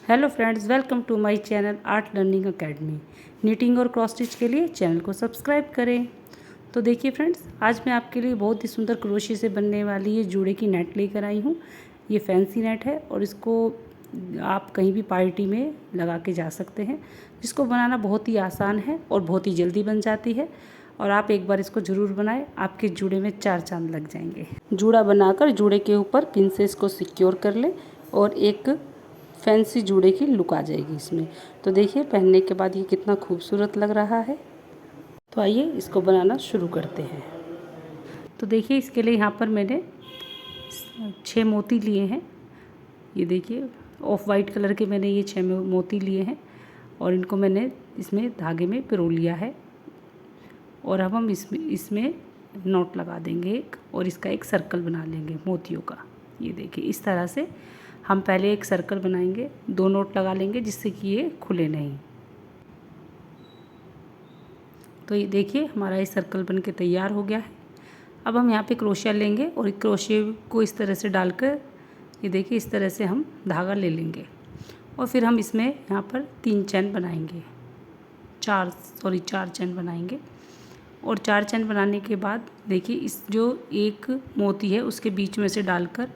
Hello friends, welcome to my channel art learning academy. Knitting और cross stitch के लिए channel को subscribe करें। तो देखिए फ्रेंड्स, आज मैं आपके लिए बहुत ही सुंदर क्रोशे से बनने वाली ये जूड़े की नेट लेकर आई हूँ। ये फैंसी नेट है और इसको आप कहीं भी पार्टी में लगा के जा सकते हैं। जिसको बनाना बहुत ही आसान है और बहुत ही जल्दी बन जाती है। और आप एक बार इसको ज़रूर बनाएं, आपके जूड़े में 4 चांद लग जाएंगे। जूड़ा बनाकर जूड़े के ऊपर पिन से इसको सिक्योर कर लें और एक फैंसी जूड़े की लुक आ जाएगी इसमें। तो देखिए, पहनने के बाद ये कितना खूबसूरत लग रहा है। तो आइए इसको बनाना शुरू करते हैं। तो देखिए, इसके लिए यहाँ पर मैंने 6 मोती लिए हैं। ये देखिए, ऑफ वाइट कलर के मैंने ये 6 मोती लिए हैं और इनको मैंने इसमें धागे में पिरो लिया है। और अब हम इसमें नॉट लगा देंगे एक, और इसका एक सर्कल बना लेंगे मोतियों का। ये देखिए, इस तरह से हम पहले एक सर्कल बनाएंगे, 2 नोट लगा लेंगे जिससे कि ये खुले नहीं। तो ये देखिए, हमारा ये सर्कल बन के तैयार हो गया है। अब हम यहाँ पे क्रोशिया लेंगे और क्रोशिया को इस तरह से डालकर, ये देखिए, इस तरह से हम धागा ले लेंगे और फिर हम इसमें यहाँ पर 3 चैन बनाएंगे, 4 चैन बनाएंगे। और 4 चैन बनाने के बाद देखिए, इस जो एक मोती है उसके बीच में से डालकर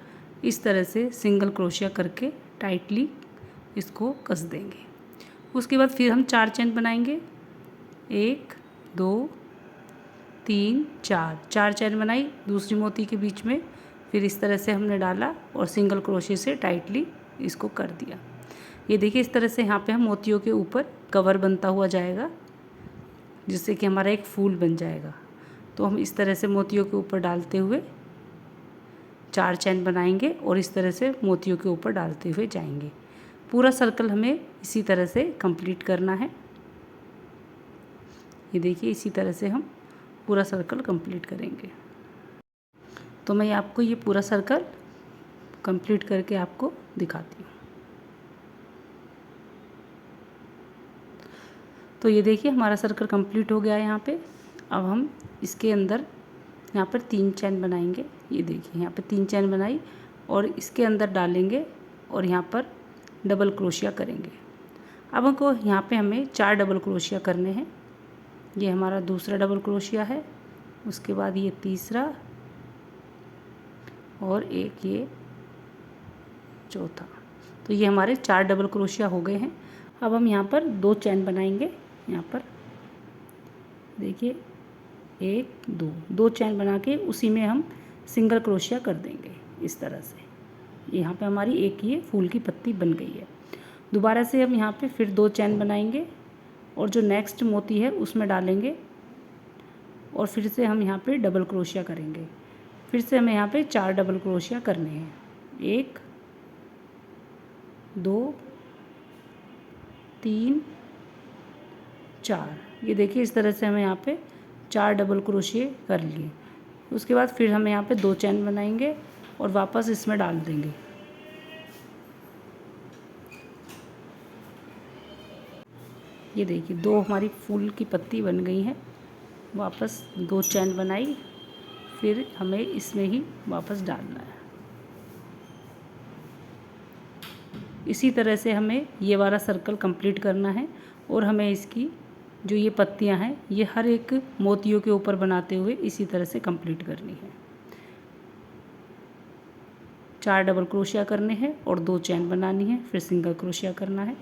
इस तरह से सिंगल क्रोशिया करके टाइटली इसको कस देंगे। उसके बाद फिर हम 4 चैन बनाएंगे, 1 2 3 4 चैन बनाई दूसरी मोती के बीच में। फिर इस तरह से हमने डाला और सिंगल क्रोशिया से टाइटली इसको कर दिया। ये देखिए, इस तरह से यहाँ पे हम मोतियों के ऊपर कवर बनता हुआ जाएगा, जिससे कि हमारा एक फूल बन जाएगा। तो हम इस तरह से मोतियों के ऊपर डालते हुए 4 चैन बनाएंगे और इस तरह से मोतियों के ऊपर डालते हुए जाएंगे। पूरा सर्कल हमें इसी तरह से कंप्लीट करना है। ये देखिए, इसी तरह से हम पूरा सर्कल कंप्लीट करेंगे। तो मैं आपको ये पूरा सर्कल कंप्लीट करके आपको दिखाती हूँ। तो ये देखिए, हमारा सर्कल कंप्लीट हो गया है यहाँ पे। अब हम इसके अंदर यहाँ पर 3 चैन बनाएंगे। ये देखिए, यहाँ पे 3 चैन बनाई और इसके अंदर डालेंगे और यहाँ पर डबल क्रोशिया करेंगे। अब हमको यहाँ पे हमें 4 डबल क्रोशिया करने हैं। ये हमारा दूसरा डबल क्रोशिया है, उसके बाद ये तीसरा और एक ये चौथा। तो ये हमारे 4 डबल क्रोशिया हो गए हैं। अब हम यहाँ पर 2 चैन बनाएंगे। यहाँ पर देखिए, 1 2 चैन बना के उसी में हम सिंगल क्रोशिया कर देंगे इस तरह से। यहाँ पे हमारी एक ये फूल की पत्ती बन गई है। दोबारा से हम यहाँ पे फिर 2 चैन बनाएंगे और जो नेक्स्ट मोती है उसमें डालेंगे और फिर से हम यहाँ पे डबल क्रोशिया करेंगे। फिर से हमें यहाँ पे 4 डबल क्रोशिया करने हैं, 1 2 3 4। ये देखिए, इस तरह से हमें यहाँ पे 4 डबल क्रोशिया कर लिए। उसके बाद फिर हम यहाँ पे 2 चैन बनाएंगे और वापस इसमें डाल देंगे। ये देखिए, 2 हमारी फूल की पत्ती बन गई है। वापस 2 चैन बनाई, फिर हमें इसमें ही वापस डालना है। इसी तरह से हमें ये वाला सर्कल कंप्लीट करना है और हमें इसकी जो ये पत्तियां हैं ये हर एक मोतियों के ऊपर बनाते हुए इसी तरह से कंप्लीट करनी है। 4 डबल क्रोशिया करने हैं और 2 चैन बनानी है, फिर सिंगल क्रोशिया करना है।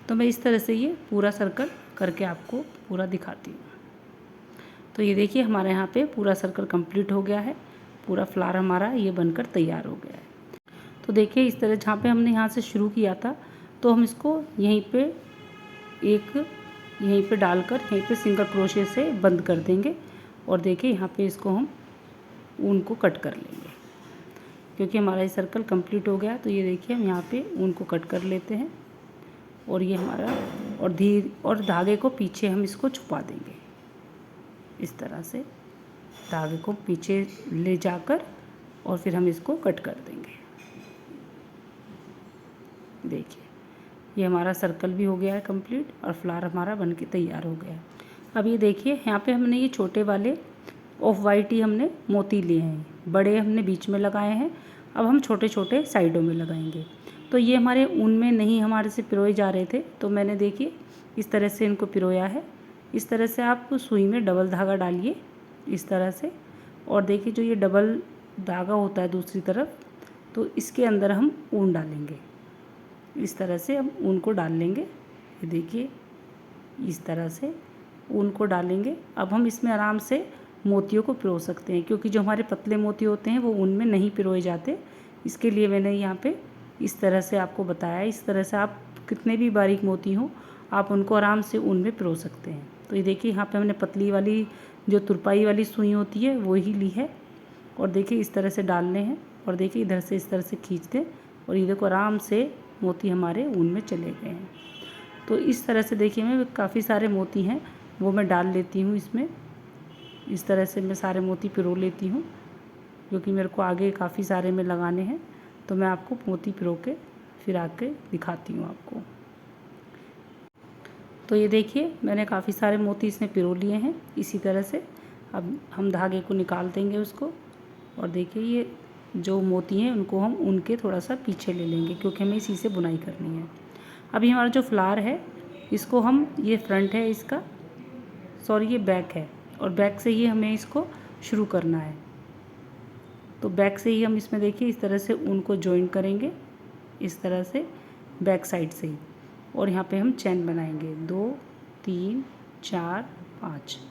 तो मैं इस तरह से ये पूरा सर्कल करके आपको पूरा दिखाती हूँ। तो ये देखिए, हमारे यहाँ पे पूरा सर्कल कंप्लीट हो गया है। पूरा फ्लावर हमारा ये बनकर तैयार हो गया है। तो देखिए, इस तरह जहाँ पे हमने यहाँ से शुरू किया था, तो हम इसको यहीं पे डालकर यहीं पे सिंगल क्रोशिया से बंद कर देंगे। और देखिए, यहाँ पे इसको हम ऊन को कट कर लेंगे, क्योंकि हमारा ये सर्कल कंप्लीट हो गया। तो ये देखिए, हम यहाँ पे ऊन को कट कर लेते हैं और ये हमारा और धागे को पीछे हम इसको छुपा देंगे। इस तरह से धागे को पीछे ले जाकर और फिर हम इसको कट कर देंगे। देखिए, ये हमारा सर्कल भी हो गया है कंप्लीट और फ्लावर हमारा बन के तैयार हो गया है। अब ये देखिए, यहाँ पे हमने ये छोटे वाले ऑफ वाइट ही हमने मोती लिए हैं, बड़े हमने बीच में लगाए हैं। अब हम छोटे छोटे साइडों में लगाएंगे। तो ये हमारे ऊन में नहीं हमारे से पिरोए जा रहे थे, तो मैंने देखिए इस तरह से इनको पिरोया है। इस तरह से आप सुई में डबल धागा डालिए इस तरह से, और देखिए जो ये डबल धागा होता है दूसरी तरफ, तो इसके अंदर हम ऊन डालेंगे। इस तरह से हम ऊन को डाल लेंगे। ये देखिए इस तरह से ऊन को डालेंगे। अब हम इसमें आराम से मोतियों को पिरो सकते हैं, क्योंकि जो हमारे पतले मोती होते हैं वो ऊन में नहीं पिरोए जाते। इसके लिए मैंने यहाँ पे इस तरह से आपको बताया। इस तरह से आप कितने भी बारीक मोती हों आप उनको आराम से ऊन में पिरो सकते हैं। तो ये देखिए यहाँ पे हमने पतली वाली जो तुरपाई वाली सुई होती है वो ही ली है, और देखिए इस तरह से डालने हैं, और देखिए इधर से इस तरह से खींच दें, और ये देखो आराम से मोती हमारे ऊन में चले गए हैं। तो इस तरह से देखिए मैं काफ़ी सारे मोती हैं वो मैं डाल लेती हूँ इसमें। इस तरह से मैं सारे मोती पिरो लेती हूँ, क्योंकि मेरे को आगे काफ़ी सारे में लगाने हैं। तो मैं आपको मोती पिरो के फिर आके दिखाती हूँ आपको। तो ये देखिए मैंने काफ़ी सारे मोती इसमें पिरो लिए हैं इसी तरह से। अब हम धागे को निकाल देंगे उसको, और देखिए ये जो मोती हैं उनको हम ऊन के थोड़ा सा पीछे ले लेंगे, क्योंकि हमें इसी से बुनाई करनी है। अभी हमारा जो फ्लावर है इसको हम, ये फ्रंट है इसका, सॉरी ये बैक है, और बैक से ही हमें इसको शुरू करना है। तो बैक से ही हम इसमें देखिए इस तरह से ऊन को जॉइन करेंगे इस तरह से बैक साइड से ही, और यहाँ पे हम चैन बनाएंगे 2 3 4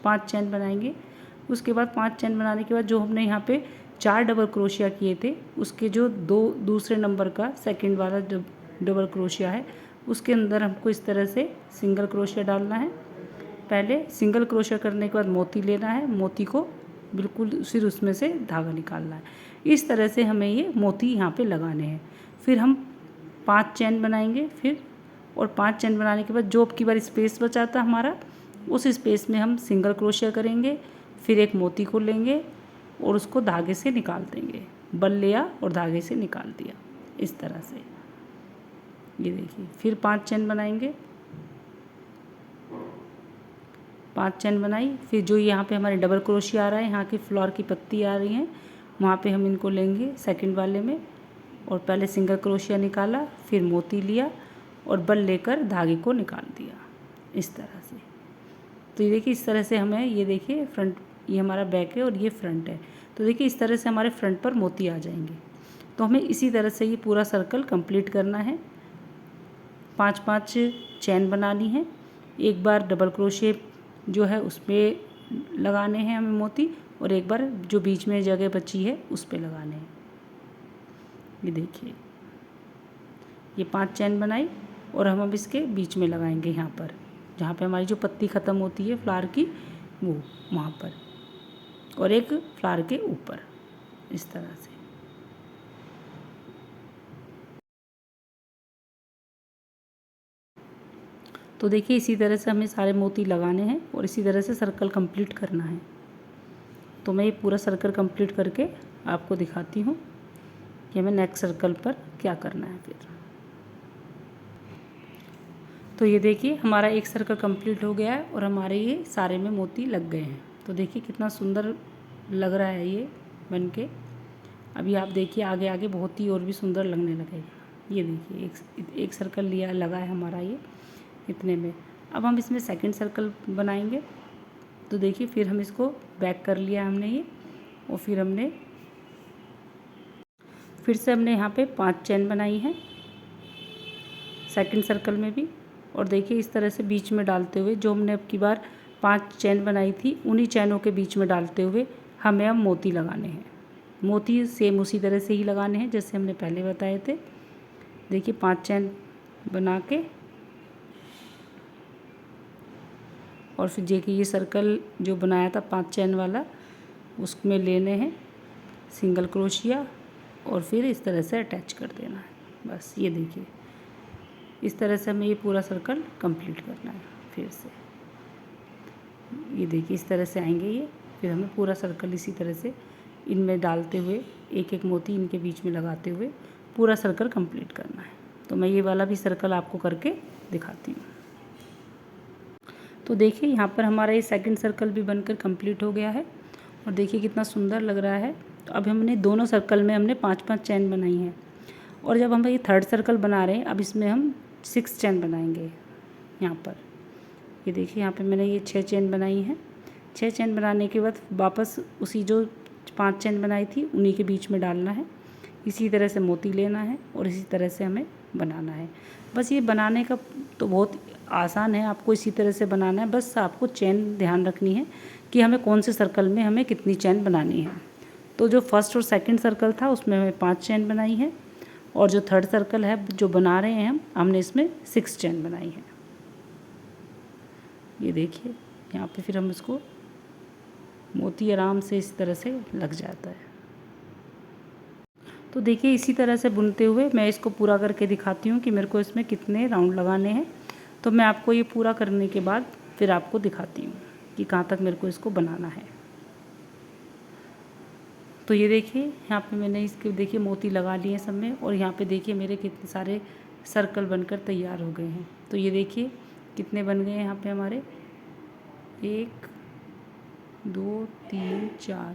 5 चैन बनाएंगे। उसके बाद 5 चैन बनाने के बाद जो हमने यहाँ पे 4 डबल क्रोशिया किए थे उसके जो दूसरे नंबर का सेकंड वाला डबल क्रोशिया है उसके अंदर हमको इस तरह से सिंगल क्रोशिया डालना है। पहले सिंगल क्रोशिया करने के बाद मोती लेना है, मोती को बिल्कुल फिर उसमें से धागा निकालना है। इस तरह से हमें ये मोती यहाँ पे लगाने हैं। फिर हम 5 चैन बनाएंगे फिर, और 5 चैन बनाने के बाद जो अब की बार स्पेस बचा था हमारा, उस स्पेस में हम सिंगल क्रोशिया करेंगे, फिर एक मोती को लेंगे और उसको धागे से निकाल देंगे। बल लिया और धागे से निकाल दिया इस तरह से। ये देखिए फिर 5 चैन बनाएंगे, 5 चैन बनाई। फिर जो यहाँ पे हमारे डबल क्रोशिया आ रहा है, यहाँ की फ्लावर की पत्ती आ रही हैं, वहाँ पे हम इनको लेंगे सेकंड वाले में, और पहले सिंगल क्रोशिया निकाला, फिर मोती लिया और बल लेकर धागे को निकाल दिया इस तरह से। तो ये देखिए इस तरह से हमें, ये देखिए फ्रंट, ये हमारा बैक है और ये फ्रंट है। तो देखिए इस तरह से हमारे फ्रंट पर मोती आ जाएंगे। तो हमें इसी तरह से ये पूरा सर्कल कंप्लीट करना है। 5-5 चैन बनानी है, एक बार डबल क्रोशिया जो है उसमें लगाने हैं हमें मोती, और एक बार जो बीच में जगह बची है उस पे लगाने हैं। ये देखिए ये 5 चैन बनाई, और हम अब इसके बीच में लगाएंगे यहाँ पर, जहाँ पे हमारी जो पत्ती ख़त्म होती है फ्लावर की वो वहाँ पर, और एक फ्लावर के ऊपर इस तरह से। तो देखिए इसी तरह से हमें सारे मोती लगाने हैं और इसी तरह से सर्कल कंप्लीट करना है। तो मैं ये पूरा सर्कल कंप्लीट करके आपको दिखाती हूँ कि हमें नेक्स्ट सर्कल पर क्या करना है फिर। तो ये देखिए हमारा एक सर्कल कंप्लीट हो गया है और हमारे ये सारे में मोती लग गए हैं। तो देखिए कितना सुंदर लग रहा है ये बन के। अभी आप देखिए आगे आगे बहुत ही और भी सुंदर लगने लगेगा। ये देखिए एक सर्कल लिया लगा है हमारा ये इतने में। अब हम इसमें सेकंड सर्कल बनाएंगे। तो देखिए फिर हम इसको बैक कर लिया हमने ये, और फिर से हमने यहाँ पे 5 चैन बनाई है सेकंड सर्कल में भी। और देखिए इस तरह से बीच में डालते हुए, जो हमने अब की बार 5 चैन बनाई थी उन्हीं चैनों के बीच में डालते हुए हमें अब मोती लगाने हैं। मोती सेम उसी तरह से ही लगाने हैं जैसे हमने पहले बताए थे। देखिए 5 चैन बना के, और फिर देखिए ये सर्कल जो बनाया था 5 चैन वाला उसमें लेने हैं सिंगल क्रोशिया, और फिर इस तरह से अटैच कर देना है। बस ये देखिए इस तरह से हमें ये पूरा सर्कल कंप्लीट करना है। फिर से ये देखिए इस तरह से आएंगे ये, फिर हमें पूरा सर्कल इसी तरह से इनमें डालते हुए एक एक मोती इनके बीच में लगाते हुए पूरा सर्कल कंप्लीट करना है। तो मैं ये वाला भी सर्कल आपको करके दिखाती हूँ। तो देखिए यहाँ पर हमारा ये सेकंड सर्कल भी बनकर कंप्लीट हो गया है, और देखिए कितना सुंदर लग रहा है। तो अब हमने दोनों सर्कल में हमने 5-5 चैन बनाई हैं, और जब हम ये थर्ड सर्कल बना रहे हैं, अब इसमें हम 6 चेन बनाएंगे। यहाँ पर ये देखिए, यहाँ पे मैंने ये 6 चेन बनाई हैं। 6 चेन बनाने के बाद वापस उसी जो 5 चेन बनाई थी उन्हीं के बीच में डालना है। इसी तरह से मोती लेना है और इसी तरह से हमें बनाना है। बस ये बनाने का तो बहुत आसान है, आपको इसी तरह से बनाना है। बस आपको चेन ध्यान रखनी है कि हमें कौन से सर्कल में हमें कितनी चेन बनानी है। तो जो फर्स्ट और सेकंड सर्कल था उसमें हमें 5 चेन बनाई है, और जो थर्ड सर्कल है जो बना रहे हैं हमने इसमें 6 चेन बनाई है। ये देखिए, यहाँ पे फिर हम इसको मोती आराम से इस तरह से लग जाता है। तो देखिए, इसी तरह से बुनते हुए मैं इसको पूरा करके दिखाती हूँ कि मेरे को इसमें कितने राउंड लगाने हैं। तो मैं आपको ये पूरा करने के बाद फिर आपको दिखाती हूँ कि कहाँ तक मेरे को इसको बनाना है। तो ये देखिए, यहाँ पे मैंने इसके देखिए मोती लगा लिए सब में, और यहाँ पे देखिए मेरे कितने सारे सर्कल बनकर तैयार हो गए हैं। तो ये देखिए कितने बन गए हैं यहाँ पे हमारे, 1 2 3 4।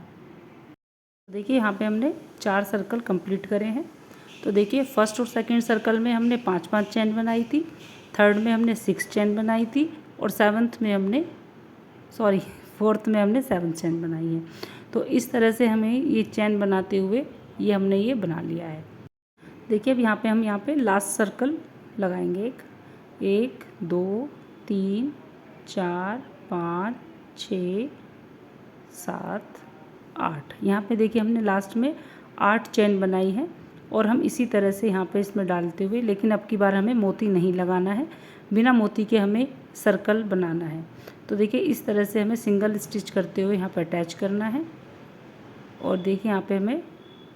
देखिए यहाँ पे हमने 4 सर्कल कंप्लीट करे हैं। तो देखिए, फर्स्ट और सेकंड सर्कल में हमने 5-5 चेन बनाई थी, थर्ड में हमने 6 चेन बनाई थी, और फोर्थ में हमने 7 चेन बनाई है। तो इस तरह से हमें ये चेन बनाते हुए हमने ये बना लिया है। देखिए, अब यहाँ पे लास्ट सर्कल लगाएंगे। 1 2 3 4 5 6 7 8। यहाँ पे देखिए हमने लास्ट में 8 चेन बनाई है, और हम इसी तरह से यहाँ पे इसमें डालते हुए, लेकिन अब की बार हमें मोती नहीं लगाना है, बिना मोती के हमें सर्कल बनाना है। तो देखिए, इस तरह से हमें सिंगल स्टिच करते हुए यहाँ पर अटैच करना है, और देखिए यहाँ पे हमें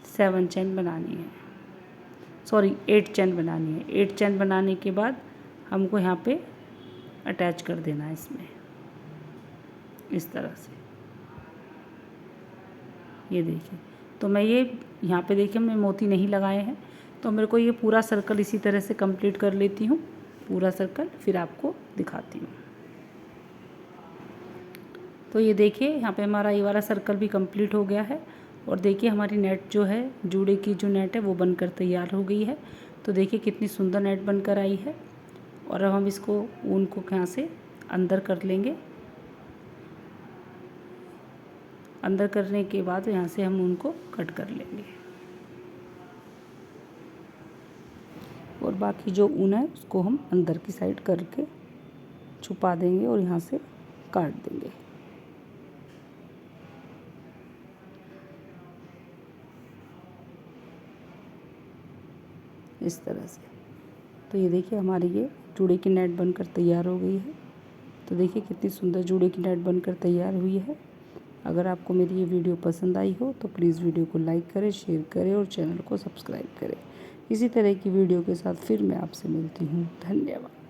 7 चेन बनानी है, 8 चेन बनानी है। 8 चेन बनाने के बाद हमको यहाँ पे अटैच कर देना है इसमें, इस तरह से। ये देखिए, तो मैं ये यहाँ पे देखिए हमने मोती नहीं लगाए हैं, तो मेरे को ये पूरा सर्कल इसी तरह से कंप्लीट कर लेती हूँ, पूरा सर्कल फिर आपको दिखाती हूँ। तो ये देखिए, यहाँ पे हमारा ये वाला सर्कल भी कंप्लीट हो गया है, और देखिए हमारी नेट जो है, जूड़े की जो नेट है वो बनकर तैयार हो गई है। तो देखिए कितनी सुंदर नेट बनकर आई है। और अब हम इसको ऊन को यहाँ से अंदर कर लेंगे। अंदर करने के बाद यहाँ से हम उनको कट कर लेंगे, और बाकी जो ऊन है उसको हम अंदर की साइड करके छुपा देंगे और यहाँ से काट देंगे, इस तरह से। तो ये देखिए हमारी ये जूड़े की नेट बनकर तैयार हो गई है। तो देखिए कितनी सुंदर जूड़े की नेट बनकर तैयार हुई है। अगर आपको मेरी ये वीडियो पसंद आई हो तो प्लीज़ वीडियो को लाइक करें, शेयर करें और चैनल को सब्सक्राइब करें। इसी तरह की वीडियो के साथ फिर मैं आपसे मिलती हूँ। धन्यवाद।